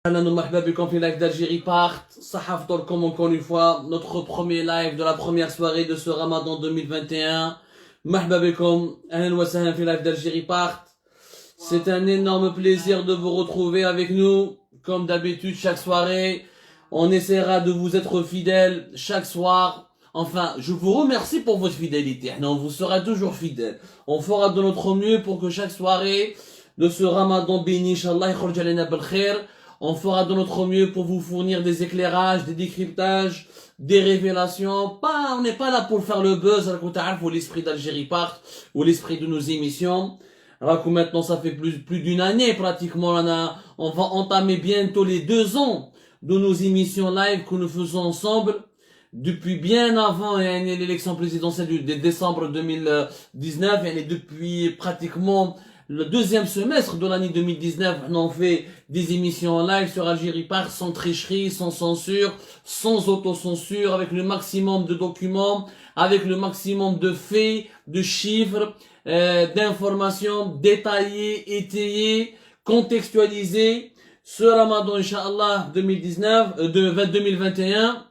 Ahlan wa marhaba bikum fi live d'Algérie part. Sahaf comme encore une fois, notre premier live de la première soirée de ce Ramadan 2021. Marhaba bikum, ahlan wa sahlan fi live d'Algérie part. C'est un énorme plaisir de vous retrouver avec nous. Comme d'habitude, chaque soirée, on essaiera de vous être fidèles chaque soir. Enfin, je vous remercie pour votre fidélité. On vous sera toujours fidèle. On fera de notre mieux pour que chaque soirée de ce Ramadan béni, Inch'Allah, on fera de notre mieux pour vous fournir des éclairages, des décryptages, des révélations. On n'est pas là pour faire le buzz, ou l'esprit d'Algérie part, ou l'esprit de nos émissions. Alors que maintenant, ça fait plus d'une année pratiquement, on va entamer bientôt les 2 ans de nos émissions live que nous faisons ensemble. Depuis bien avant l'élection présidentielle de décembre 2019, et depuis pratiquement le deuxième semestre de l'année 2019, on fait des émissions en live sur Algérie Part, sans tricherie, sans censure, sans autocensure, avec le maximum de documents, avec le maximum de faits, de chiffres, d'informations détaillées, étayées, contextualisées. Ce Ramadan, Inch'Allah, 2021,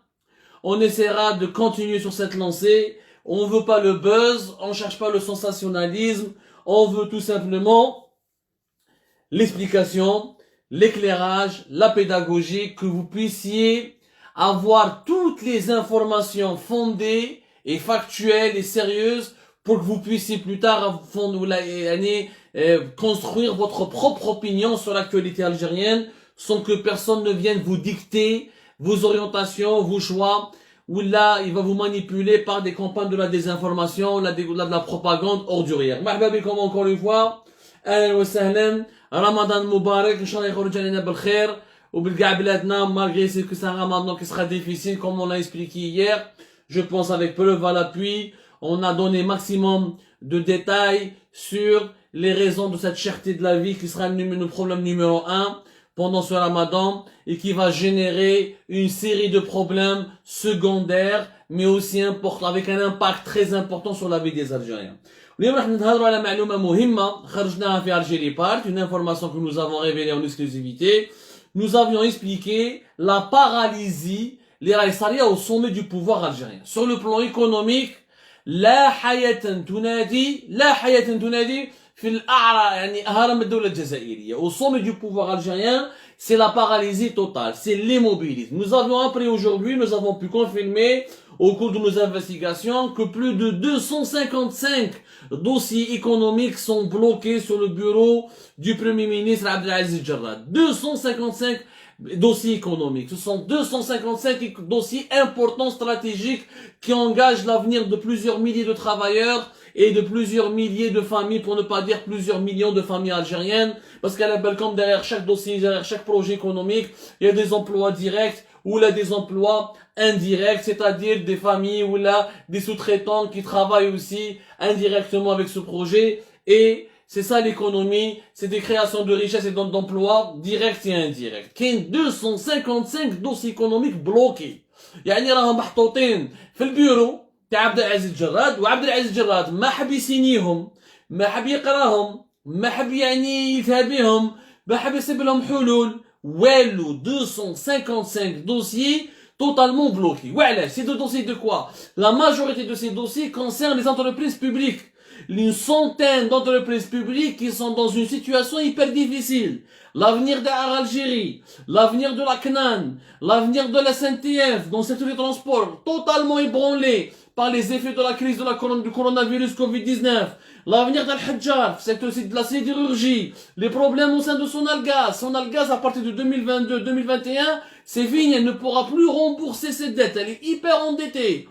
on essaiera de continuer sur cette lancée. On veut pas le buzz, on cherche pas le sensationnalisme. On veut tout simplement l'explication, l'éclairage, la pédagogie, que vous puissiez avoir toutes les informations fondées et factuelles et sérieuses pour que vous puissiez plus tard construire votre propre opinion sur l'actualité algérienne sans que personne ne vienne vous dicter vos orientations, vos choix, ou là, il va vous manipuler par des campagnes de la désinformation, de la propagande ordurière. Marhaba bikum encore une fois. Ahlan wa sahlan. Ramadan Mubarak. Inch'Allah, yakhruj alina bil khair. Ou bil ga'bilatna, malgré que c'est un Ramadan qui sera difficile, comme on l'a expliqué hier. Je pense avec preuve à l'appui. On a donné maximum de détails sur les raisons de cette cherté de la vie qui sera le problème numéro 1 pendant ce Ramadan et qui va générer une série de problèmes secondaires mais aussi importants avec un impact très important sur la vie des Algériens. Une information que nous avons révélée en exclusivité. Nous avions expliqué la paralysie les raïsaria au sommet du pouvoir algérien. Sur le plan économique, la hayatan tunadi au sommet du pouvoir algérien, c'est la paralysie totale, c'est l'immobilisme. Nous avons appris aujourd'hui, nous avons pu confirmer au cours de nos investigations que plus de 255 dossiers économiques sont bloqués sur le bureau du Premier ministre Abdelaziz Jarrad. 255 dossiers économiques. Ce sont 255 dossiers importants, stratégiques, qui engagent l'avenir de plusieurs milliers de travailleurs et de plusieurs milliers de familles, pour ne pas dire plusieurs millions de familles algériennes, parce qu'à la Belcom, derrière chaque dossier, derrière chaque projet économique, il y a des emplois directs ou là des emplois indirects, c'est-à-dire des familles ou là des sous-traitants qui travaillent aussi indirectement avec ce projet. Et c'est ça l'économie, c'est des créations de richesses et d'emplois directs et indirects. Il y a 255 dossiers économiques bloqués. يعني راهم محطوطين في البيرو تاع عبد العزيز جراد، وعبد العزيز جراد ما حب يسينيهم، ما حب يقراهم، ما حب يتابعهم، ما حب يسيب لهم حلول. والو 255 dossiers totalement bloqués. وعلاش؟ C'est des dossiers de quoi? La majorité de ces dossiers concernent les entreprises publiques. Une centaine d'entreprises publiques qui sont dans une situation hyper difficile. L'avenir d'Air Algérie, l'avenir de la CNAN, l'avenir de la SNTF, dans le secteur du transport, totalement ébranlé par les effets de la crise du coronavirus Covid-19. L'avenir d'Al-Hajjar, secteur de la sidérurgie, les problèmes au sein de Sonalgaz. Sonalgaz, à partir de 2022-2021, c'est fini, elle ne pourra plus rembourser ses dettes. Elle est hyper endettée.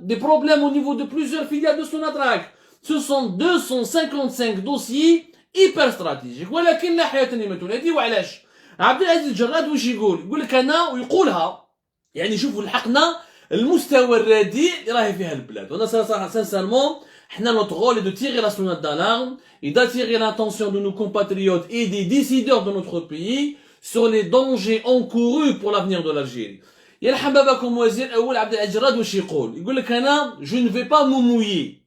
Des problèmes au niveau de plusieurs filiales de Sonatrach. Ce sont 255 dossiers hyper stratégiques. ولكن لا حياة لمن تنادي. وعلاش؟ عبد العزيز جراد واش يقول لك انا ويقولها، يعني شوفوا لحقنا المستوى الرديء اللي راهي فيها البلاد. وانا صراحه sincèrement حنا notre rôle est de tirer la sonnette d'alarme et d'attirer l'attention de nos compatriotes et des décideurs de notre pays sur les dangers encourus pour l'avenir de l'Algérie. يلحم باباكم وزير اول عبد العزيز جراد واش يقول لك انا je ne vais pas me mouiller،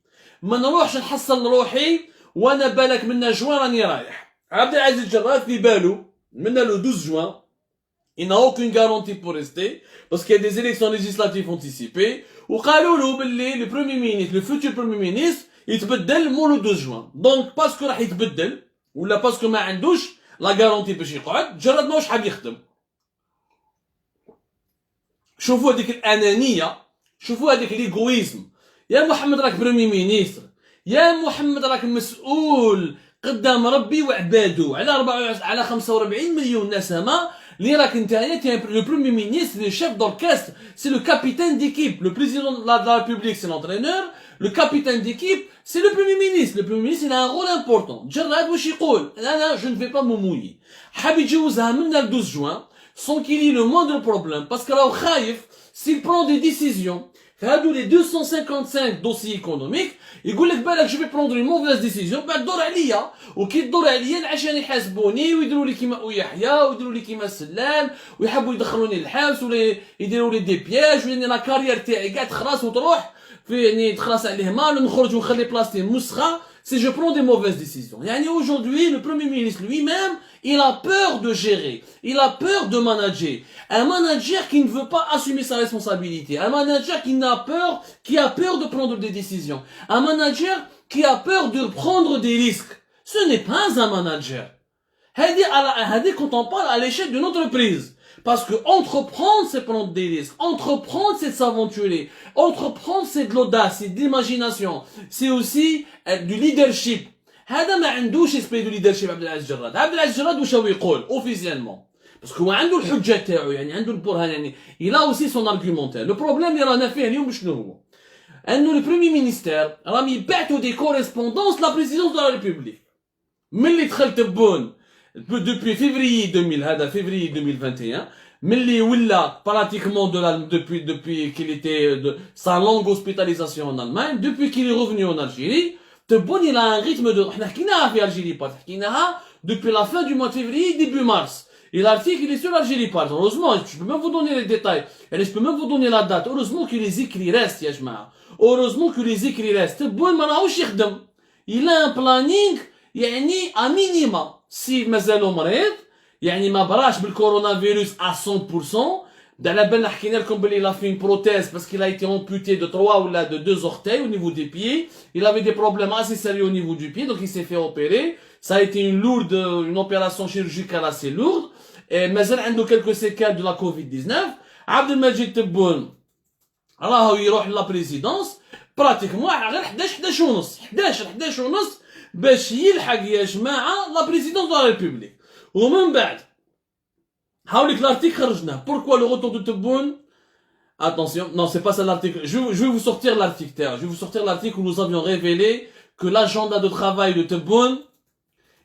ما نروحش نحصل روحي وانا بالك من جوان راني رايح. عبد العزيز جراد في باله من لو 12 جوان Il n'a aucune garantie pour rester, parce qu'il y a des élections législatives anticipées. Le premier ministre, le futur premier ministre, il يتبدل مول le 12 juin. Donc, parce que راح يتبدل, ou là parce que ما عندوش la garantie باش يقعد, جرد ماهوش حاب يخدم. شوفوا هذيك الأنانية, شوفوا هذيك الإيغويزم. يا محمد راك بريمي مينيستر, يا محمد راك مسؤول قدام ربي وعبادو على 45 مليون نسمة اللي راك نتايا لو بروميي مينيستر, لو شيف دوركستر, سي لو كابيتان ديكيب, لو بريزيدون de la République c'est l'entraîneur, le capitaine d'équipe c'est le premier ministre. Le premier ministre il a un rôle important. جراد واش يقول, انا je ne vais pas me mouiller, حاب يتجوزها من le 12 juin sans qu'il y ait le moindre problème, parce que راهو خايف s'il prend des décisions هادو les 255 dossiers économiques, يقول لك بالك je vais prendre une mauvaise décision بعد دور عليا, وكي تدور عليا العشان يحاسبوني ويديروا لي كيما يحيى ويديروا لي كيما السلال ويحبوا يدخلوني للحبس ولا يديروا لي دي بياج ولا لا كارير تاعي كاع تخلص وتروح في يعني تخلص عليه مال ونخرج ونخلي بلاصتي مسخه si je prends des mauvaises décisions. يعني aujourd'hui le premier ministre lui-même il a peur de gérer, il a peur de manager. Un manager qui ne veut pas assumer sa responsabilité, un manager qui a peur de prendre des décisions, un manager qui a peur de prendre des risques. Ce n'est pas un manager. هذه quand on parle à l'échelle d'une entreprise. Parce que entreprendre, c'est prendre des risques. Entreprendre, c'est s'aventurer. Entreprendre, c'est de l'audace, c'est de l'imagination. C'est aussi du leadership. هذا ما عندوش esprit de leadership عبد العزيز جراد. عبد العزيز جراد واش هو يقول officiellement. Parce que هو عنده الحجة تاعو, يعني عنده البرهان, يعني il a aussi son argumentaire. Le problème اللي رانا فيه اليوم شنو هو؟ انه le premier ministère راهم يبعثوا des correspondances la présidence de la République. ملي دخل تبون depuis février 2000, هذا février 2021, ملي ولا pratiquement depuis qu'il était de sa longue hospitalisation en Allemagne, depuis qu'il est revenu en Algérie, Tebboune il a un rythme de, احنا حكيناها في Algérie Part, حكيناها depuis la fin du mois de février, début mars. Et l'article il est sur Algérie Part. Heureusement, je peux même vous donner les détails, et je peux même vous donner la date. Heureusement que les écrits restent, يا جماعة. Heureusement que les écrits restent. Tebboune ما راهوش يخدم. Il a un planning يعني à minima. Si مازالو مريض يعني ما براش بالكورونا فيروس à 100%, على بالنا حكينا لكم بلي il a fait une prothèse parce qu'il a été amputé de 3 ou là de 2 orteils au niveau des pieds. Il avait des problèmes assez sérieux au niveau du pied, donc il s'est fait opérer. Ça a été une opération chirurgicale assez lourde. Et مازال عنده quelques séquelles de la Covid-19. عبد المجيد تبون راهو يروح لا بريزيدونس براتيكمون غير 11 ونص باش يلحق يا جماعه لا بريزيدونس دو لا ريبوبليك. ومن بعد هاوليك لارتيكل خرجناه. Pourquoi le retour de Tebboune? Attention, non, c'est pas ça l'article. Je vais vous sortir l'article. Je vais vous sortir l'article où nous avions révélé que l'agenda de travail de Tebboune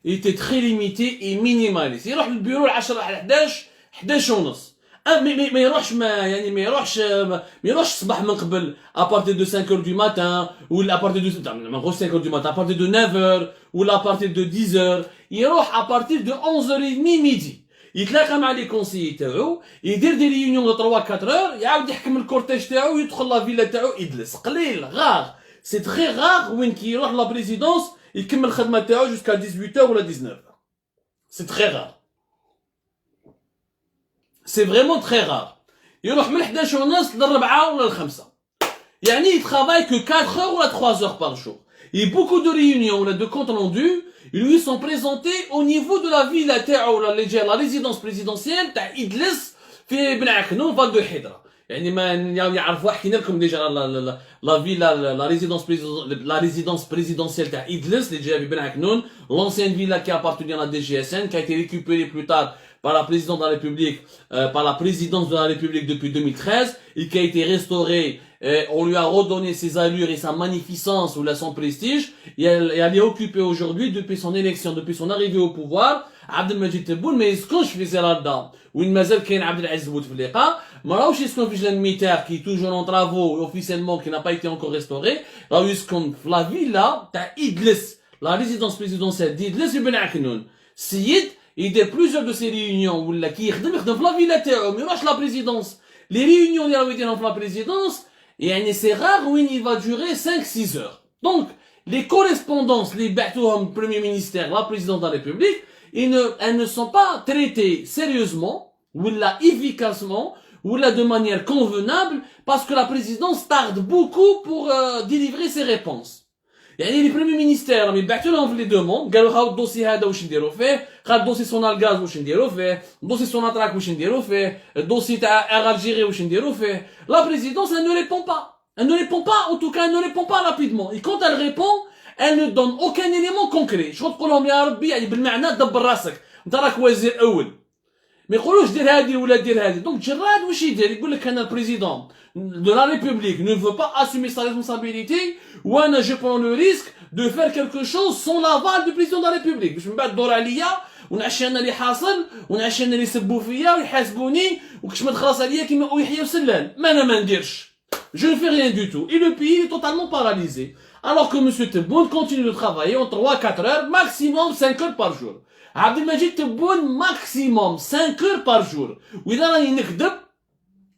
était très limité et minimaliste. يروح للبيرو 10 على 11 ونص. ما يروحش الصباح من قبل à partir de 5h du matin ou à partir de 5h du matin, à partir de 9h ou à partir de 10h. يروح à partir de 11h30 midi. يتلاقى مع لي كونسيي تاعو, يدير دي ريونيون دو 3 4 اور, يعاود يحكم الكورتيج تاعو ويدخل لا فيلا تاعو يجلس. قليل غار, سي تري غار وين كي يروح لا بريزيدونس يكمل الخدمه تاعو جوسكا 18h ولا 19h. سي تري غار. C'est vraiment très rare. يروح من 11 ونص للربعة ولا الخمسة. يعني il travaille que 4 heures ou 3 heures par jour. Et beaucoup de réunions ou de comptes rendus, ils lui sont présentés au niveau de la ville تاعو la résidence présidentielle تاع إدلس في بن عكنون فال دو حيدرا. يعني ما يعرفوا, حكينا لكم ديجا la ville la résidence présidentielle تاع إدلس اللي جايه في بن عكنون, l'ancienne villa qui appartenait à la DGSN, qui a été récupérée plus tard par la présidence de la République, par la présidence de la République depuis 2013, et qui a été restaurée. On lui a redonné ses allures et sa magnificence ou son prestige, et elle est occupée aujourd'hui depuis son élection, depuis son arrivée au pouvoir. Abdelmajid Tebboune, mais est-ce que je faisais là-dedans? Ou une mazal qui est Abdelaziz Bouteflika, Maroche est-ce qu'on fait un militaire qui est toujours en travaux officiellement, qui n'a pas été encore restauré, là où est-ce qu'on la villa, t'as Idlis, la résidence présidentielle d'Idlis ibn Aknoun. Siyid, il y a plusieurs de ces réunions où la qui يخدم في la ville تاعو, mais la présidence. Les réunions اللي راهو يديرهم في la présidence, يعني c'est rare où il va durer 5-6 heures. Donc, les correspondances, les بعثوهم premier ministère, la présidence de la République, elles ne sont pas traitées sérieusement ou là efficacement, ou là de manière convenable, parce que la présidence tarde beaucoup pour délivrer ses réponses. يعني les premiers ministères mais بعثوا لهم في les demandes قالوا خاو الدوسي هذا واش نديروا فيه خا الدوسي سونال غاز واش نديروا فيه الدوسي سوناتراك واش نديروا فيه الدوسي تاع الجيري واش نديروا فيه la présidence elle ne répond pas en tout cas elle ne répond pas rapidement et quand elle répond elle ne donne aucun élément concret شغل تقول لهم يا ربي يعني بالمعنى دبر راسك انت راك وزير اول ما يقولوش دير هذه ولا دير هذه دونك جراد واش يدير يقول لك انا البريزيدون de la République ne veut pas assumer sa responsabilité ou انا je prends le risque de faire quelque chose sans l'aval du président de la République باش من بعد دور عليا ونعشي انا اللي حاصل ونعشي انا اللي يسبوا فيا ويحاسبوني وكشمت خلاص عليا كيما ويحيى وسلال ما انا ما نديرش je ne fais rien du tout et le pays est totalement paralysé alors que monsieur Tebboune continue de travailler en 3-4 heures maximum 5 heures par jour Abdelmajid Tebboune maximum 5 heures par jour واذا راني نكذب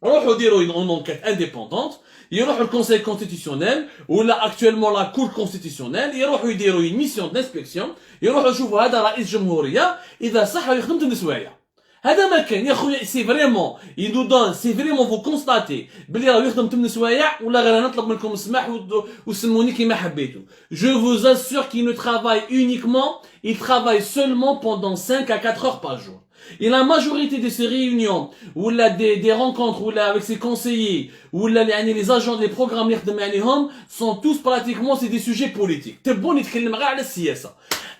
روحوا ديروا une enquête indépendante يروحوا le conseil constitutionnel ou là actuellement la cour constitutionnelle يروحوا يديروا une mission d'inspection يروحوا يشوفوا هذا رئيس جمهورية إذا صح يخدم تنسوايا هذا ما كان يا خويا سي فريمون يدو دون سي فريمون فو كونستاتي بلي راه يخدم تنسوايا ولا غير نطلب منكم السماح وسموني كيما حبيتوا je vous assure qu'il ne travaille uniquement il travaille seulement pendant 5 à 4 heures par jour. Et la majorité de ces réunions, ou là des rencontres, ou là avec ses conseillers, ou là les agents des programmes sont tous pratiquement c'est des sujets politiques. Tebboune يتكلم غير على السياسة.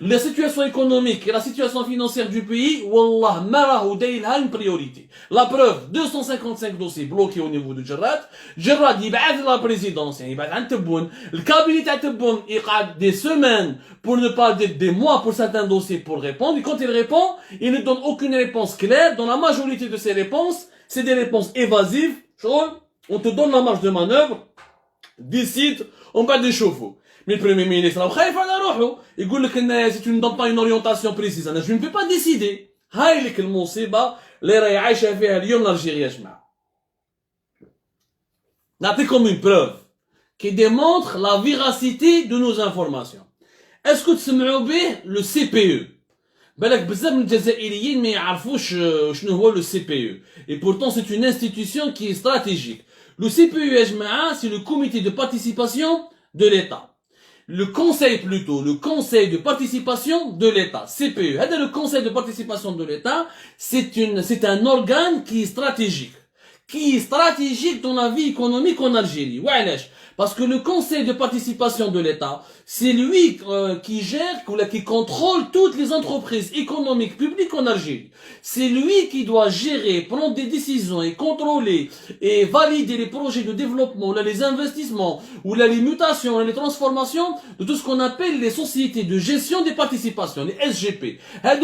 La situation économique et la situation financière du pays, wallah, ma راهو داير لها une priorité. La preuve, 255 dossiers bloqués au niveau de Jarrad. Jarrad يبعث la présidence, يعني يبعث عن تبون. Le cabinet تاع تبون يقعد des semaines, pour ne pas dire des mois pour certains dossiers pour répondre. Et quand il répond, il ne donne aucune réponse claire. Dans la majorité de ces réponses, c'est des réponses évasives. On te donne la marge de manœuvre, décide, on bat des chevaux. Mais le premier ministre, si tu ne donnes pas une orientation précise, je ne peux pas décider. هاي لك المصيبة اللي راهي عايشة فيها اليوم الجزائر يا جماعة. نعطيكم une preuve qui démontre la véracité de nos informations. Est-ce que تسمعوا به le CPE? بالك بزاف من الجزائريين ما يعرفوش شنو هو le CPE. Et pourtant c'est une institution qui est stratégique. Le CPE يا جماعة c'est le comité de participation de l'État. Le conseil plutôt, le conseil de participation de l'État, CPE. Le conseil de participation de l'État, c'est un organe qui est stratégique dans la vie économique en Algérie. Parce que le conseil de participation de l'État, c'est lui qui gère, qui contrôle toutes les entreprises économiques publiques en Algérie. C'est lui qui doit gérer, prendre des décisions et contrôler et valider les projets de développement, ou là, les investissements, ou là, les mutations, les transformations de tout ce qu'on appelle les sociétés de gestion des participations, les SGP.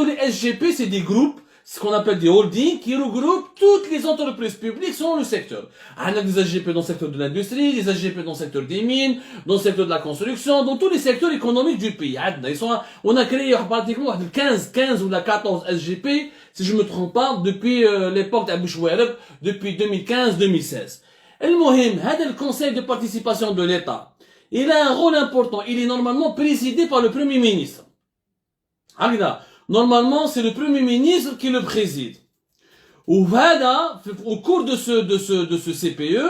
Les SGP, c'est des groupes, ce qu'on appelle des holdings qui regroupent toutes les entreprises publiques selon le secteur. On a des SGP dans le secteur de l'industrie, des SGP dans le secteur des mines, dans le secteur de la construction, dans tous les secteurs économiques du pays. On a créé pratiquement 15 ou 14 SGP, si je me trompe pas, depuis l'époque d'Abou Chouareb, depuis 2015-2016. المهم, le conseil de participation de l'État, il a un rôle important. Il est normalement présidé par le Premier ministre. Normalement, c'est le Premier ministre qui le préside. Au cours de ce CPE,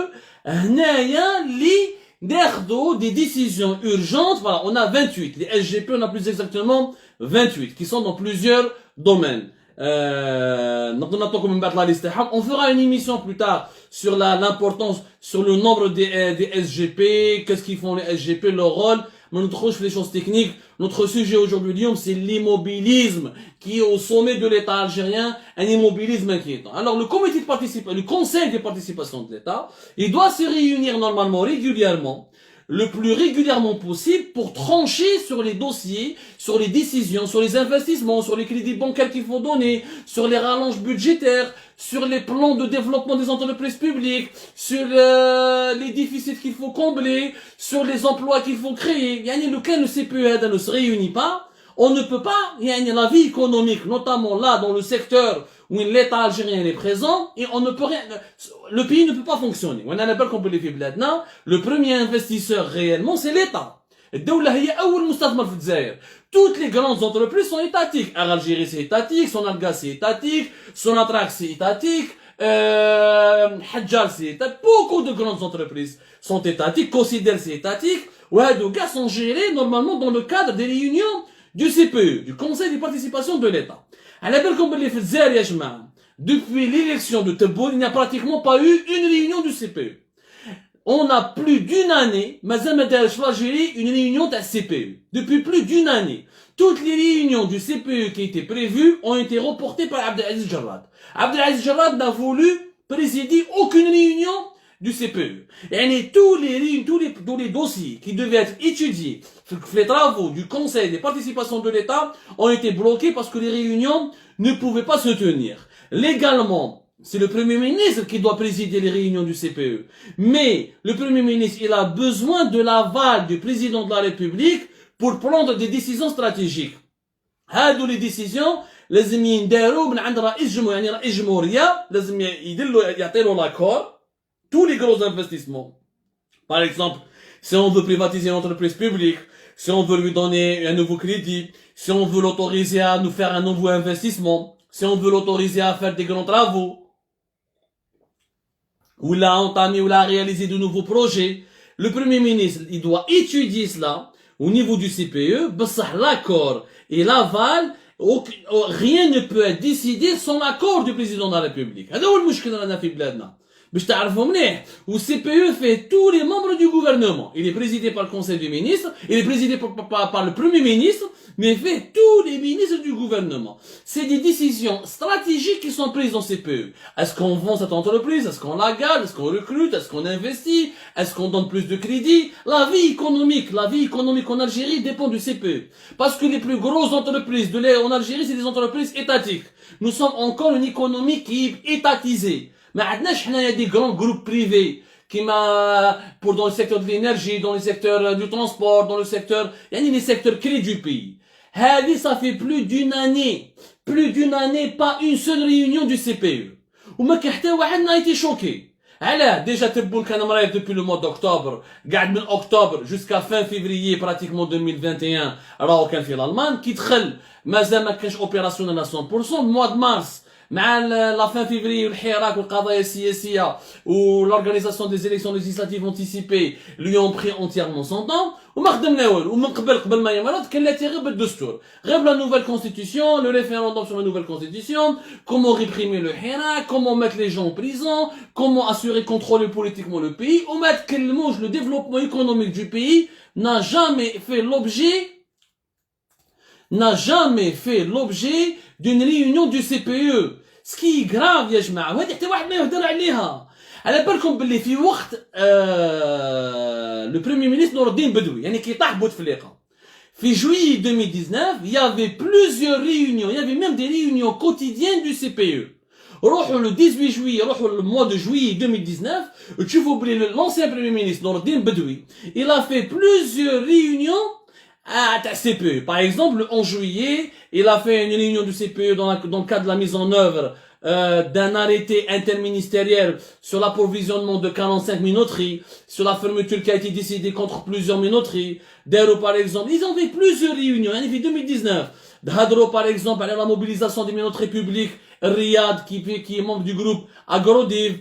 des décisions urgentes. Voilà, on a 28. Les SGP, on a plus exactement 28, qui sont dans plusieurs domaines. On fera une émission plus tard sur l'importance, sur le nombre des SGP, qu'est-ce qu'ils font les SGP, leur rôle. Mais notre les choses techniques, notre sujet aujourd'hui, c'est l'immobilisme qui est au sommet de l'État algérien, un immobilisme inquiétant. Alors, le conseil de participation de l'État, il doit se réunir normalement régulièrement, le plus régulièrement possible pour trancher sur les dossiers, sur les décisions, sur les investissements, sur les crédits bancaires qu'il faut donner, sur les rallonges budgétaires, sur les plans de développement des entreprises publiques, sur les déficits qu'il faut combler, sur les emplois qu'il faut créer. Le CPE ne se réunit pas, on ne peut pas, la vie économique, notamment là dans le secteur où l'État algérien est présent, et on ne peut rien, le pays ne peut pas fonctionner. Le premier investisseur réellement, c'est l'État. الدولة هي أول مستثمر في الجزائر. Toutes les grandes entreprises sont étatiques. Air Algérie c'est étatique, Sonalgas c'est étatique, Sonatrach c'est étatique, Hadjal c'est étatique. Beaucoup de grandes entreprises sont étatiques, Considel c'est étatique. وهادو كاع sont gérés normalement dans le cadre des réunions du CPE, du Conseil des participations de l'État. على بالكم باللي في الجزائر يا جماعة depuis l'élection de Tebboune, il n'y a pratiquement pas eu une réunion du CPE. On a plus d'une année, l'Algérie, une réunion de la CPE. Depuis plus d'une année. Toutes les réunions du CPE qui étaient prévues ont été reportées par Abdelaziz Jarrad. Abdelaziz Jarrad n'a voulu présider aucune réunion du CPE. Et tous les dossiers qui devaient être étudiés, les travaux du Conseil des participations de l'État ont été bloqués parce que les réunions ne pouvaient pas se tenir. Légalement, c'est le Premier ministre qui doit présider les réunions du CPE. Mais le Premier ministre, il a besoin de l'aval du président de la République pour prendre des décisions stratégiques. هادو les décisions لازم ينداروا من عند رئيس جمهورية، يعني رئيس جمهورية لازم يعطيله l'accord. Tous les gros investissements. Par exemple, si on veut privatiser une entreprise publique, si on veut lui donner un nouveau crédit, si on veut l'autoriser à nous faire un nouveau investissement, si on veut l'autoriser à faire des grands travaux, ou là entamer ou là réaliser de nouveaux projets, le Premier ministre, il doit étudier cela au niveau du CPE, l'accord et l'aval, rien ne peut être décidé sans l'accord du président de la République. هذا هو المشكل رانا في بلادنا. باش تعرفوا مليح و CPE fait tous les membres du gouvernement. Il est présidé par le Conseil des ministres, il est présidé par le Premier ministre, mais fait tous les ministres du gouvernement. C'est des décisions stratégiques qui sont prises dans CPE. Est-ce qu'on vend cette entreprise? Est-ce qu'on la garde? Est-ce qu'on recrute? Est-ce qu'on investit? Est-ce qu'on donne plus de crédit? La vie économique en Algérie dépend du CPE. Parce que les plus grosses entreprises en Algérie, c'est des entreprises étatiques. Nous sommes encore une économie qui est étatisée. ما عندناش حنايا des grands groupes privés كيما pour dans le secteur de l'énergie, dans le secteur du transport, dans le secteur يعني les secteurs clés du pays. هذه ça fait plus d'une année, pas une seule réunion du CPE. وما كان حتى واحد n'a été choqué. علاه déjà Tebboune كان مريض depuis le mois d'octobre, قاعد من octobre jusqu'à fin février pratiquement 2021 راهو كان في الألمان كي دخل مازال ما كانش opérationnel à 100%. Le mois de mars مع la fin février والحراك والقضايا السياسية و l'organisation des élections législatives anticipées lui ont pris entièrement son temps وما خدمنا والو. ومن قبل ما يمرض كان لا غير بالدستور، غير la nouvelle constitution, le référendum sur la nouvelle constitution, comment réprimer le حراك, comment mettre les gens en prison, comment assurer contrôler politiquement le pays. وما تكلموش le développement économique du pays n'a jamais fait l'objet d'une réunion du CPE. Ce qui est grave يا جماعة وهذه حتى واحد ما يهدر عليها. على بالكم باللي في وقت le Premier ministre نور الدين بدوي يعني كي طاح بوتفليقة في juillet 2019 il y avait plusieurs réunions, il y avait même des réunions quotidiennes du CPE. روحوا le 18 juillet, روحوا le mois de juillet 2019 تشوفوا باللي l'ancien Premier ministre نور الدين بدوي il a fait plusieurs réunions à CPE. Par exemple, le 11 juillet, il a fait une réunion du CPE dans le cadre de la mise en œuvre d'un arrêté interministériel sur l'approvisionnement de 45 minoteries, sur la fermeture qui a été décidée contre plusieurs minoteries. D'Aero, par exemple, ils ont fait plusieurs réunions. En effet, 2019. D'Hadro, par exemple, à la mobilisation des minoteries publiques, Riyad, qui est membre du groupe Agrodiv,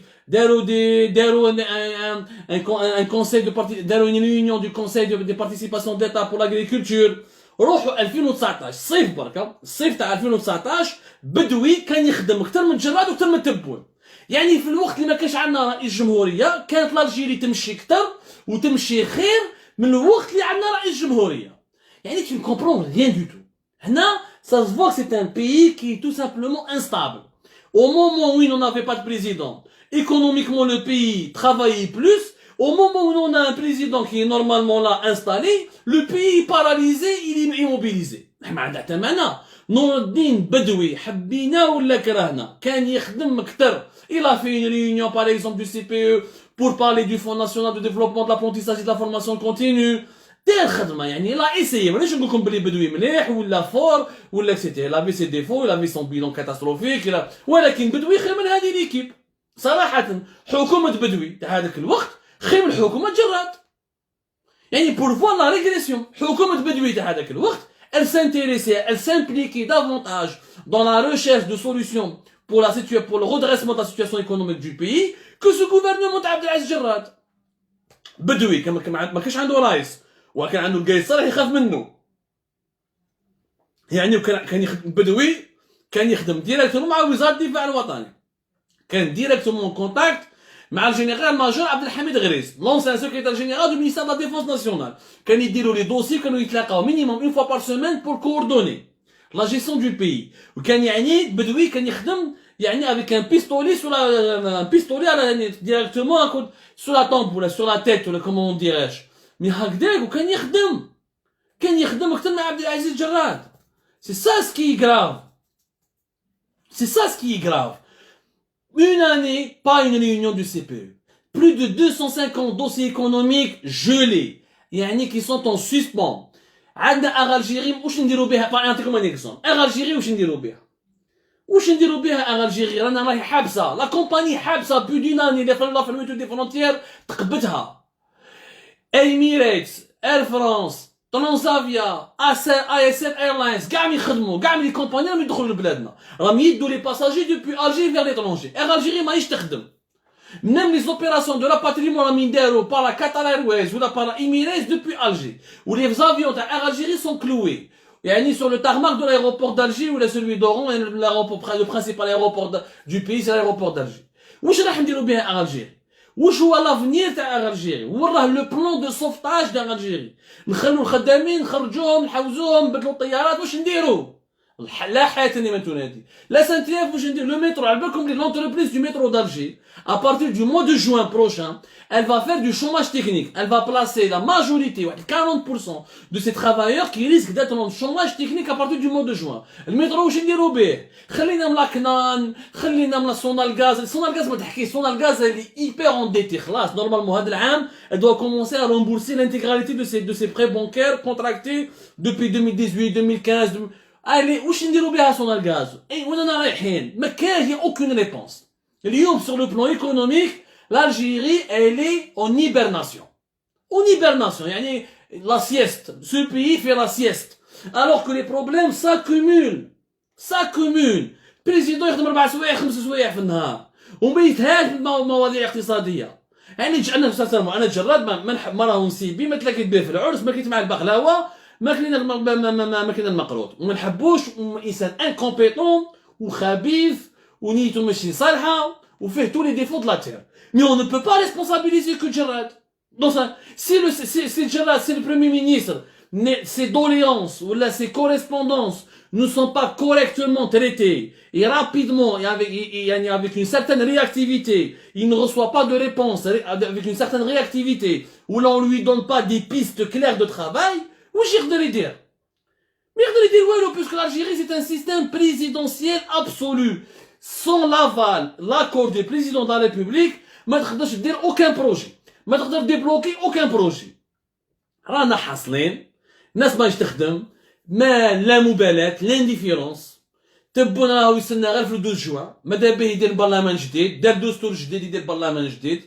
un conseil une réunion du conseil de participation d'État pour l'agriculture. روحوا 2019 الصيف بركه الصيف تاع 2019 بدوي كان يخدم اكثر من جراد واكثر من تبون. يعني في الوقت اللي ما كانش عندنا رئيس جمهوريه كانت الجيري تمشي اكثر وتمشي خير من الوقت اللي عندنا رئيس جمهوريه. يعني tu ne comprends rien du tout. هنا ça se voit que c'est un pays qui est tout simplement instable. Au moment où il n'en avait pas de président, économiquement le pays travaillait plus. Au moment où on a un président qui est normalement là installé, le pays est paralysé, il est immobilisé. ما عندها تمنى. نور الدين بدوي حبينا ولا كرهنا كان يخدم كتر. Il a fait une réunion par exemple du CPE pour parler du Fonds national de développement de l'apprentissage et de la formation continue. دار خدمه يعني il a essayé. مانيش نقول لكم بلي بدوي مليح ولا فور ولا كسيتي. Il avait ses défauts, il avait son bilan catastrophique. ولكن بدوي خير من هذه ليكيب. صراحة حكومة بدوي تاع هذاك الوقت خير من حكومة جراد. يعني pour voir la régression. حكومة بدوي تاع هذاك الوقت elle s'intéressait, elle s'impliquait davantage dans la recherche de solutions pour pour le redressement de la situation économique du pays que ce gouvernement تاع عبد العزيز جراد. بدوي ما كانش عنده رايس وكان عنده القيصر يخاف منه. يعني كان يخدم بدوي كان يخدم ديريكتومون مع وزارة الدفاع الوطني. كان ديريكتومون كونتاكت مع الجنرال ماجور عبد الحميد غريس لونسان سكرتير جينيرال دو مينيستير دو لا ديفونس ناسيونال. كان يديروا لي دوسي كانوا يتلاقاو مينيموم اون فوا بار سيمين بور كوردوني لا جيستيون دو بيي. وكان يعني بدوي كان يخدم يعني افيك ان بيستولي سو لا بيستولي على ديريكتومون سو لا طومب ولا سو لا تيت ولا كومون ديراج. مي هكذاك وكان يخدم اكثر مع عبد العزيز جراد. سي سا سكي غراف. C'est ça ce qui est grave. Une année, pas une réunion du CPE. Plus de 250 dossiers économiques gelés. يعني qui sont en suspens. عندنا أغالجيري واش نديرو بها؟ نعطيكم ان اكزومبل. أغالجيري واش نديرو بها؟ أغالجيري رانا راهي حابسة. لا كومباني حابسة بو دون اني لا فيرميتور دي فرونتيير تقبتها. Emirates, Air France, ترانسافيا ASL Airlines كاع يخدموا كاع لي كومباني راهم يدخلوا لبلادنا راهم يدوا لي باساجي دوبي الجي فيغ ليترونجي. الجيري ماهيش تخدم. même les opérations de rapatriement راهم يداروا par la Qatar Airways ولا par la Emirates depuis Alger. où les avions تاع Algérie sont cloués يعني sur le tarmac de l'aéroport d'Alger ou celui d'Oran le principal aéroport du pays c'est l'aéroport d'Alger. واش راح نديروا بها Algérie؟ واش هو لافنيير تاع الجيري؟ وراه لو بلان دو سوفتاج تاع الجيري. نخلو الخدامين نخرجوهم نحوزوهم نبدلو الطيارات واش نديرو؟ لا حياة لمن تنادي. لا سانتياف واش ندير؟ لو مترو على بالكم لونتربريز دو مترو d'Alger à partir du mois de juin prochain elle va faire du chômage technique. Elle va placer la majorité 40% de ces travailleurs qui risquent d'être en chômage technique à partir du mois de juin. المترو واش نديرو به؟ خلينا من لاكنان خلينا من سونالغاز ما تحكي سونالغاز اللي hyper endetté خلاص نورمالمون هذا العام elle doit commencer à rembourser l'intégralité de ses prêts bancaires contractés depuis 2018 2015. allez واش نديرو بها سونالغاز؟ اي وين رايحين؟ ما كاين aucune réponse. اليوم sur le plan économique l'Algérie elle est en hibernation. يعني la sieste. Ce pays fait la sieste. Alors que les problèmes s'accumulent. président يخدم 4 سوايع 5 سوايع في النهار وما يتهاش بالمواضيع الاقتصادية. يعني انا سانسيرمون انا جراد ما راهو نسيبي ما تلاقيت به في العرس ما كليت مع البقلاوه ما كلينا المقروط وما نحبوش انسان انكومبيتون وخبيث ونيته ماشي صالحه وفيه tous les défauts de la terre. Mais on ne peut pas responsabiliser que Djerad. Donc si Djerad, c'est le Premier ministre, ses doléances ou là, ses correspondances ne sont pas correctement traitées et rapidement et avec une certaine réactivité, il ne reçoit pas de réponse avec une certaine réactivité ou là on lui donne pas des pistes claires de travail, ou يقدر يدير؟ ما يقدر يدير والو puisque l'Algérie c'est un système présidentiel absolu. Sans l'aval, l'accord du président de la République, ما تقدرش دير aucun projet. ما تقدر ديبلوكي aucun projet. رانا حاصلين ناس ماهيش تخدم ما لا مبالاة لانديفيرونس. تبون راهو يستنى غير في 12 جوان ماذا به يدير برلمان جديد دار دستور جديد يدير برلمان جديد.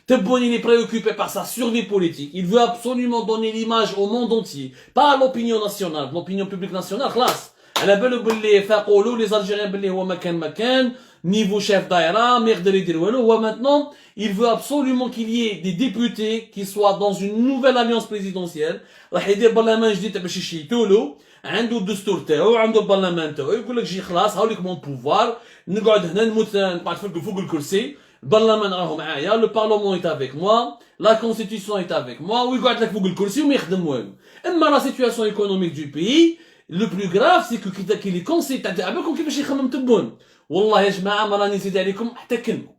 تبون il est préoccupé par sa survie politique. Il veut absolument donner l'image au monde entier pas à l'opinion nationale l'opinion publique nationale خلاص على بالو باللي فاقولوا لي زالجيريان باللي هو مكان niveau chef دايره ما يقدر يدير والو. هو maintenant il veut absolument qu'il y ait des députés qui soient dans une nouvelle alliance présidentielle. راح يدير برلمان جديد باش يشيتولو عنده الدستور تاعو عنده البرلمان تاعو يقول لك جي خلاص هاوليك مون بوفوار نقعد هنا نموت نقعد فوق الكرسي. البرلمان راهو معايا لو بارلمون est avec moi la constitution est avec moi ويقعد لك فوق الكرسي وما يخدم والو. اما la situation économique du pays le plus grave c'est que qu'il est conseil تاع بالكم كيفاش يخمم تبون. والله يا جماعه ما راني نزيد عليكم حتى كلمه.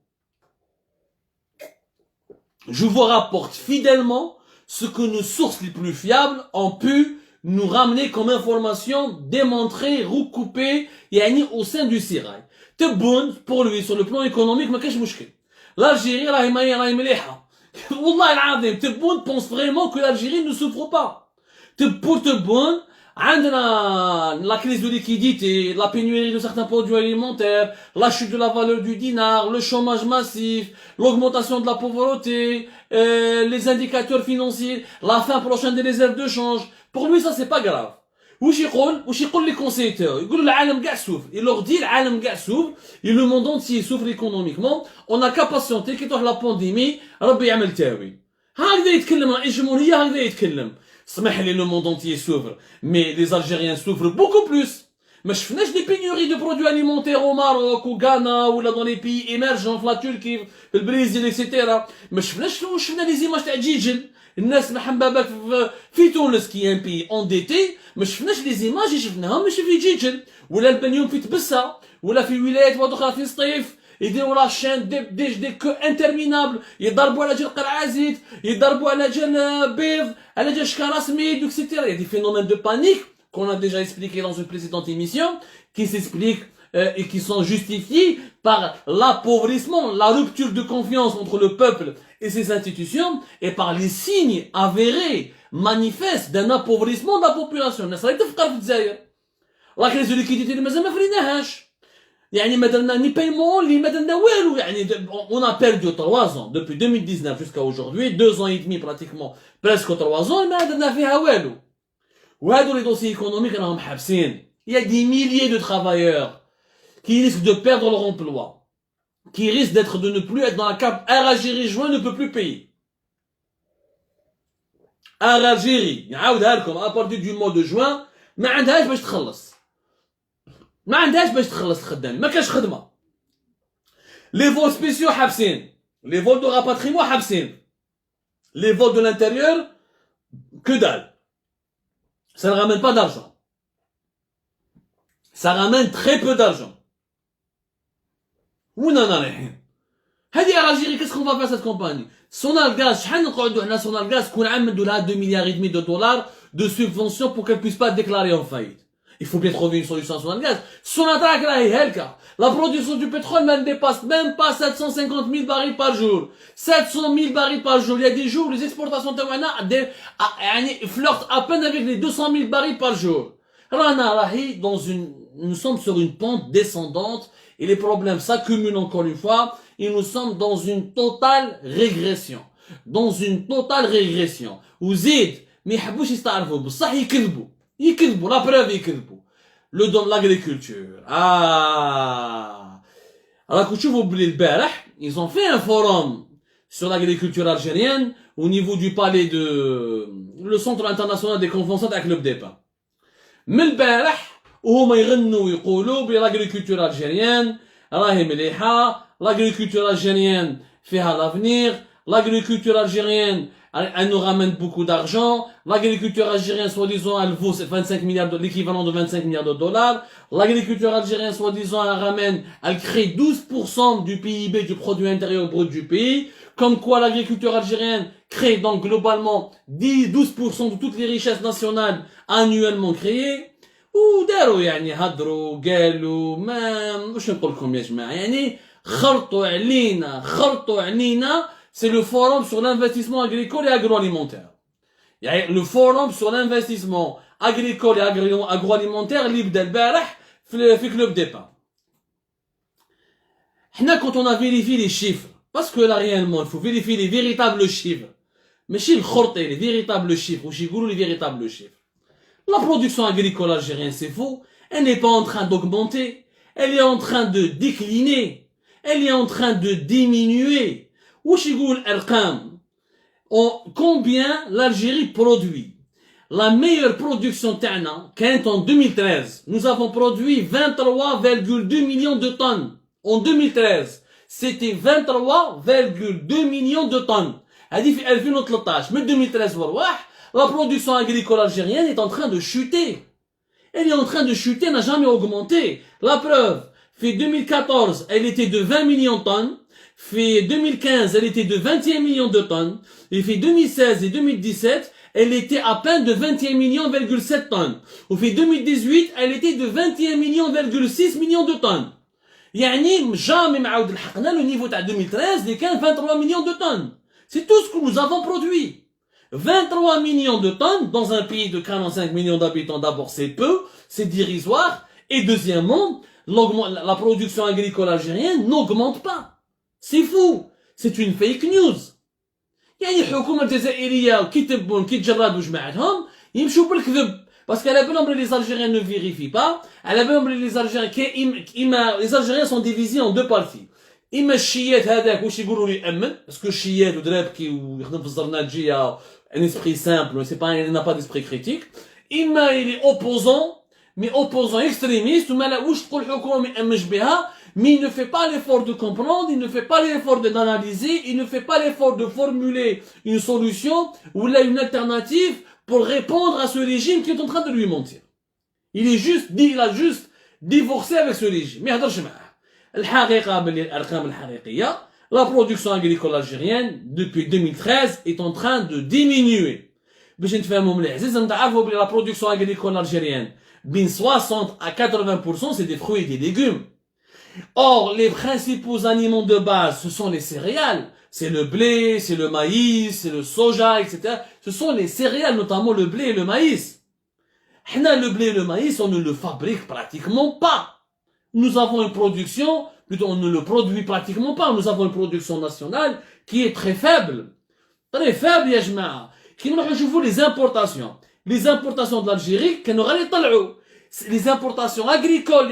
Je vous rapporte fidèlement ce que nos sources les plus fiables ont pu nous ramener comme information démontrée, recoupée يعني au sein du Sirail. تبون pour lui sur le plan économique ما كاينش مشكل. l'Algérie راهي مليحه. والله العظيم تبون pense vraiment que l'Algérie ne souffre pas. pour Tebboune عندنا la crise de liquidité, la pénurie de certains produits alimentaires, la chute de la valeur du dinar, le chômage massif, l'augmentation de la pauvreté, les indicateurs financiers, la fin prochaine des réserves de change. Pour lui, ça, c'est pas grave. واش يقول les conseillers تاعو يقول العالم كاع souffre. Il leur dit العالم كاع souffre et le monde entier souffre économiquement. On a qu'à patienter كي تروح la pandémie ربي يعمل تاوي. هكذا يتكلم رئيس الجمهورية هكذا يتكلم. اسمح لي le monde entier souffre mais les Algériens souffrent beaucoup plus. ما شفناش des pénuries de produits alimentaires au Maroc au Ghana ou là dans les pays émergents في la Turquie في البرازيل etc. ما شفناش شفنا les images تاع جيجل الناس محبابك في تونس كي ان بي انديتي ما شفناش لي زيماج شفناهم ماشي في جيجل ولا البنيوم في تبسه ولا في ولايات اخرى في سطيف يديروا لا شين دي كو انترمينابل يضربوا على جال قرعه زيت يضربوا على جال بيض على جال شكاره سميد اكسيتيرا. Il y a des phénomènes de panique qu'on a déjà expliqué dans une précédente émission qui s'expliquent et qui sont justifiés par l'appauvrissement, la rupture de confiance entre le peuple et ses institutions et par les signes avérés, manifestes d'un appauvrissement de la population. الناس راهي تفقر في الجزائر. لا كريز دو ليكيديتي اللي مازال ما فريناهاش. يعني ما درنا ني بايمون اللي ما درنا والو يعني on a perdu 3 ans depuis 2019 jusqu'à aujourd'hui 2 ans et demi pratiquement presque 3 ans ما درنا فيها والو. وهادو لي دوسي ايكونوميك راهم حابسين. Il y a des milliers de travailleurs qui risquent de perdre leur emploi, qui risquent d'être de ne plus être dans la cave. Air Algérie juin ne peut plus payer. Air Algérie, نعاودها لكم à partir du mois de juin ما عندهاش باش تخلص. ما عندهاش باش تخلص خدام، ما كاش خدمة. Les vols spéciaux حابسين. Les vols de rapatriement حابسين. Les vols de l'intérieur que dalle. Ça ne ramène pas d'argent. Ça ramène très peu d'argent. وين انا رايحين؟ هذه الجيري كاسكو فا فا سيت كومباني سونال غاز شحال نقعدوا حنا سونال غاز كون عام ندوا لها 2 مليار et demi de dollars de subvention pour qu'elle puisse pas déclarer en faillite. Il faut bien trouver une solution à Sonal Gaz. Sonatrach راهي هالكا. La production du pétrole ne dépasse même pas 750 000 barils par jour. 700 000 barils par jour. Il y a des jours où les exportations تاعنا يعني flirtent à peine avec les 200 000 barils par jour. رانا راهي dans une nous sommes sur une pente descendante et les problèmes s'accumulent encore une fois et nous sommes dans une totale régression. Dans une totale régression. وزيد ما يحبوش يستعرفوا بصح يكذبوا. يكذبوا لا بروف يكذبوا. Le don de l'agriculture. Ah. Alors que tu vois البارح ils ont fait un forum sur l'agriculture algérienne au niveau du palais de le centre international des conventions avec Club des Pins. من البارح وهما يغنوا ويقولوا بالagriculture algérienne راهي مليحه l'agriculture algérienne فيها l'avenir l'agriculture algérienne elle nous ramène beaucoup d'argent l'agriculture algérienne soi-disant elle vaut 25 milliards de l'équivalent de 25 milliards de dollars l'agriculture algérienne soi-disant elle crée 12% du PIB du produit intérieur brut du pays comme quoi l'agriculture algérienne crée donc globalement 12% de toutes les richesses nationales annuellement créées وداروا يعني هضروا قالوا ما واش نقول لكم يا جماعه يعني خلطوا علينا c'est le forum sur l'investissement agricole et agroalimentaire يعني le forum sur l'investissement agricole et agroalimentaire اللي بدا البارح في Club des Pins. حنا quand on a vérifié les chiffres parce que là réellement il faut vérifier les véritables chiffres ماشي الخرطي les véritables chiffres واش يقولوا les véritables chiffres. La production agricole algérienne, c'est faux. Elle n'est pas en train d'augmenter. Elle est en train de décliner. Elle est en train de diminuer. Combien l'Algérie produit? La meilleure production Tana, quand en 2013, nous avons produit 23,2 millions de tonnes. En 2013, c'était 23,2 millions de tonnes. هذه في 2013 من 2013 وروح la production agricole algérienne est en train de chuter. Elle est en train de chuter, n'a jamais augmenté. La preuve, fait 2014, elle était de 20 millions de tonnes. Fait 2015, elle était de 21 millions de tonnes. Et fait 2016 et 2017, elle était à peine de 21 millions,7 tonnes. Au fait 2018, elle était de 21 millions,6 millions de tonnes. يعني jamais معاود لحقنا le niveau de 2013 les 23 millions de tonnes. C'est tout ce que nous avons produit. 23 millions de tonnes dans un pays de 45 millions d'habitants. D'abord, c'est peu, c'est dérisoire. Et deuxièmement, la production agricole algérienne n'augmente pas. C'est fou. C'est une fake news. يعني الحكومة الجزائرية كي تبون كي تجردوا جماعتهم يمشوا بالكذب parce qu'à la bonne les Algériens ne vérifient pas à la bonne les Algériens les Algériens sont divisés en deux parties إما الشيات هذاك واش يقولوا لي أمن parce que الشيات ودرابكي ويخدم في الزرناجية un esprit simple c'est pas il n'a pas d'esprit critique إما il est opposant mais opposant extrémiste وما لا واش تقول الحكومة ما يأمنش بها mais il ne fait pas l'effort de comprendre, il ne fait pas l'effort d'analyser, il ne fait pas l'effort de formuler une solution ou là une alternative pour répondre à ce régime qui est en train de lui mentir. Il a juste divorcé avec ce régime. Mais la production agricole algérienne depuis 2013 est en train de diminuer. La production agricole algérienne, 60 à 80%, c'est des fruits et des légumes. Or, les principaux aliments de base, ce sont les céréales. C'est le blé, c'est le maïs, c'est le soja, etc. Ce sont les céréales, notamment le blé et le maïs. Le blé et le maïs, on ne le fabrique pratiquement pas. Nous avons une production, plutôt on ne le produit pratiquement pas. Nous avons une production nationale qui est très faible. Très faible, ya jma'a. Qui nous rejoue les importations. Les importations de l'Algérie, qui nous rallient les importations agricoles,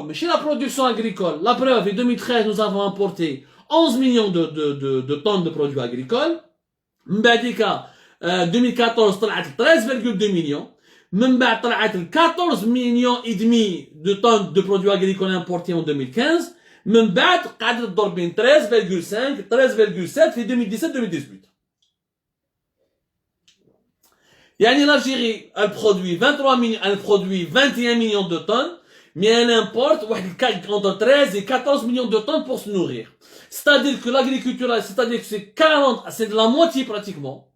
mais chez la production agricole, la preuve, en 2013, nous avons importé 11 millions de tonnes de produits agricoles. Mbadika, 2014, 13,2 millions. Mbad, 14 millions et demi de tonnes de produits agricoles importés en 2015. Mbad, 13,5, 13,7 et 2017-2018. Yani l'Algérie, elle produit 21 millions de tonnes, mais elle importe entre 13 et 14 millions de tonnes pour se nourrir. C'est-à-dire que l'agriculture, c'est-à-dire que c'est de la moitié pratiquement,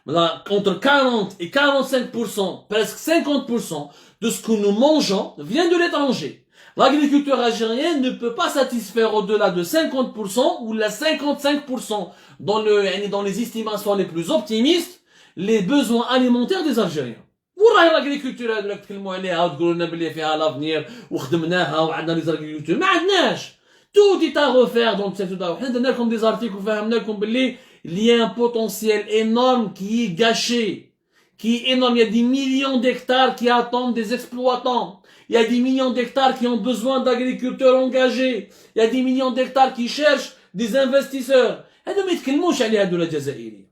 entre 40 et 45%, presque 50% de ce que nous mangeons vient de l'étranger. L'agriculture algérienne ne peut pas satisfaire au-delà de 50% ou la 55% dans les estimations les plus optimistes, les besoins alimentaires des Algériens. وراهي l'agriculture اللي تكلموا عليها وتقولوا لنا بلي فيها لافنير وخدمناها وعندنا لي زاغريكولتور ما عندناش tout est à refaire dans le secteur حنا درنا لكم des articles وفهمنا لكم بلي il y a un potentiel énorme qui est gâché qui est énorme. Il y a des millions d'hectares qui attendent des exploitants. Il y a des millions d'hectares qui ont besoin d'agriculteurs engagés. Il y a des millions d'hectares qui cherchent des investisseurs. هذا ما يتكلموش عليه هذول الجزائريين.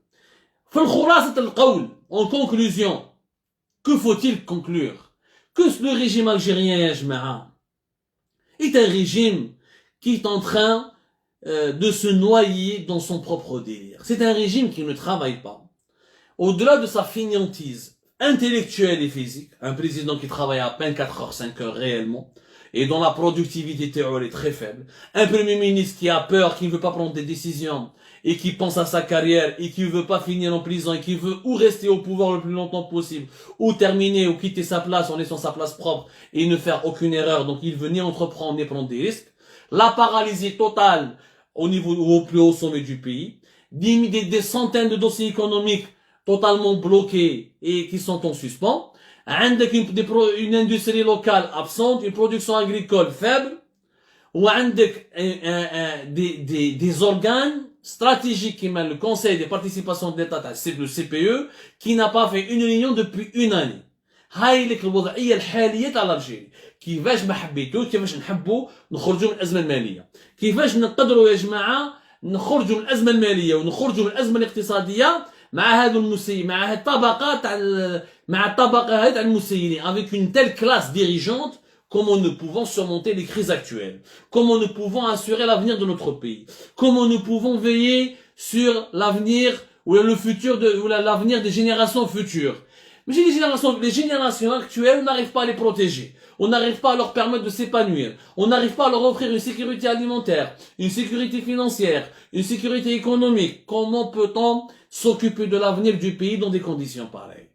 في الخلاصة القول, en conclusion, que faut-il conclure? Que le régime algérien, ya jma'a, est un régime qui est en train de se noyer dans son propre délire. C'est un régime qui ne travaille pas. Au-delà de sa fainéantise intellectuelle et physique, un président qui travaille à peine 4 heures, 5 heures réellement, et dont la productivité théorique est très faible, un premier ministre qui a peur, qui ne veut pas prendre des décisions, et qui pense à sa carrière, et qui ne veut pas finir en prison, et qui veut ou rester au pouvoir le plus longtemps possible, ou terminer, ou quitter sa place en laissant sa place propre, et ne faire aucune erreur, donc il veut ni entreprendre, ni prendre des risques. La paralysie totale au plus haut sommet du pays, des centaines de dossiers économiques totalement bloqués et qui sont en suspens, une industrie locale absente, une production agricole faible, ou des organes stratégiques qui mènent le Conseil des participations de l'État, le CPE, qui n'a pas fait une réunion depuis une année. هاي لك الوضعية الحالية تاع الجزائر. كيفاش ما حبيتو كيفاش نحبوا نخرجوا من الأزمة المالية. كيفاش نقدروا يا جماعة نخرجوا من الأزمة المالية ونخرجوا من الأزمة الاقتصادية مع هذا المسير مع هذه الطبقة مع الطبقة هذه المسيرين avec une telle classe dirigeante. Comment nous pouvons surmonter les crises actuelles? Comment nous pouvons assurer l'avenir de notre pays? Comment nous pouvons veiller sur l'avenir ou le futur ou l'avenir des générations futures? Mais les générations actuelles, on n'arrive pas à les protéger. On n'arrive pas à leur permettre de s'épanouir. On n'arrive pas à leur offrir une sécurité alimentaire, une sécurité financière, une sécurité économique. Comment peut-on s'occuper de l'avenir du pays dans des conditions pareilles?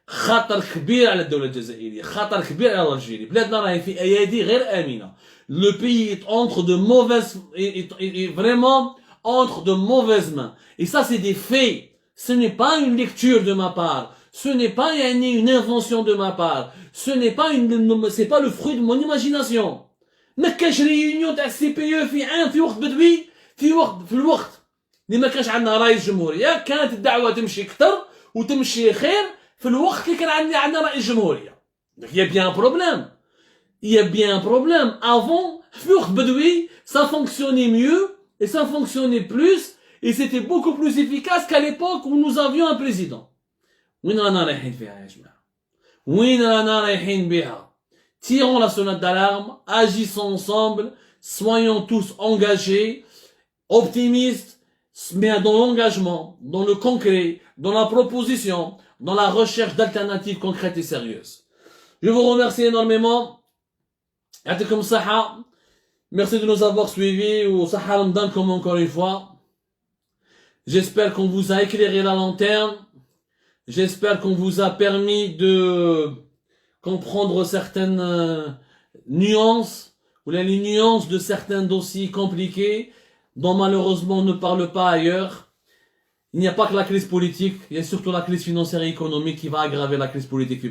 خطر كبير على الدولة الجزائرية، خطر كبير على الجزائر. بلادنا راهي في أيادي غير آمنة. Le pays est entre de mauvaises, est vraiment entre de mauvaises mains. Et ça, c'est des faits. Ce n'est pas une lecture de ma part. Ce n'est pas une invention de ma part. C'est pas le fruit de mon imagination. ما كاش ريونيون تاع السي بي او في وقت بدوي في الوقت اللي ما كانش عندنا رئيس جمهوريه كانت الدعوه تمشي اكثر وتمشي خير في الوقت اللي كان عندنا رئيس جمهوريه. Donc il y a bien un problème. Il y a bien un problème. Avant, في وقت بدوي, ça fonctionnait mieux et ça fonctionnait plus et c'était beaucoup plus efficace qu'à l'époque où nous avions un président. وين رانا رايحين فيها يا جماعه؟ وين رانا رايحين بها؟ Tirons la sonnette d'alarme, agissons ensemble, soyons tous engagés, optimistes, mais dans l'engagement, dans le concret, dans la proposition, dans la recherche d'alternatives concrètes et sérieuses. Je vous remercie énormément. Merci de nous avoir suivis, ou Sahara Ramadan comme encore une fois. J'espère qu'on vous a éclairé la lanterne. J'espère qu'on vous a permis de comprendre certaines nuances, ou les nuances de certains dossiers compliqués, dont malheureusement on ne parle pas ailleurs. Il n'y a pas que la crise politique, il y a surtout la crise financière et économique qui va aggraver la crise politique.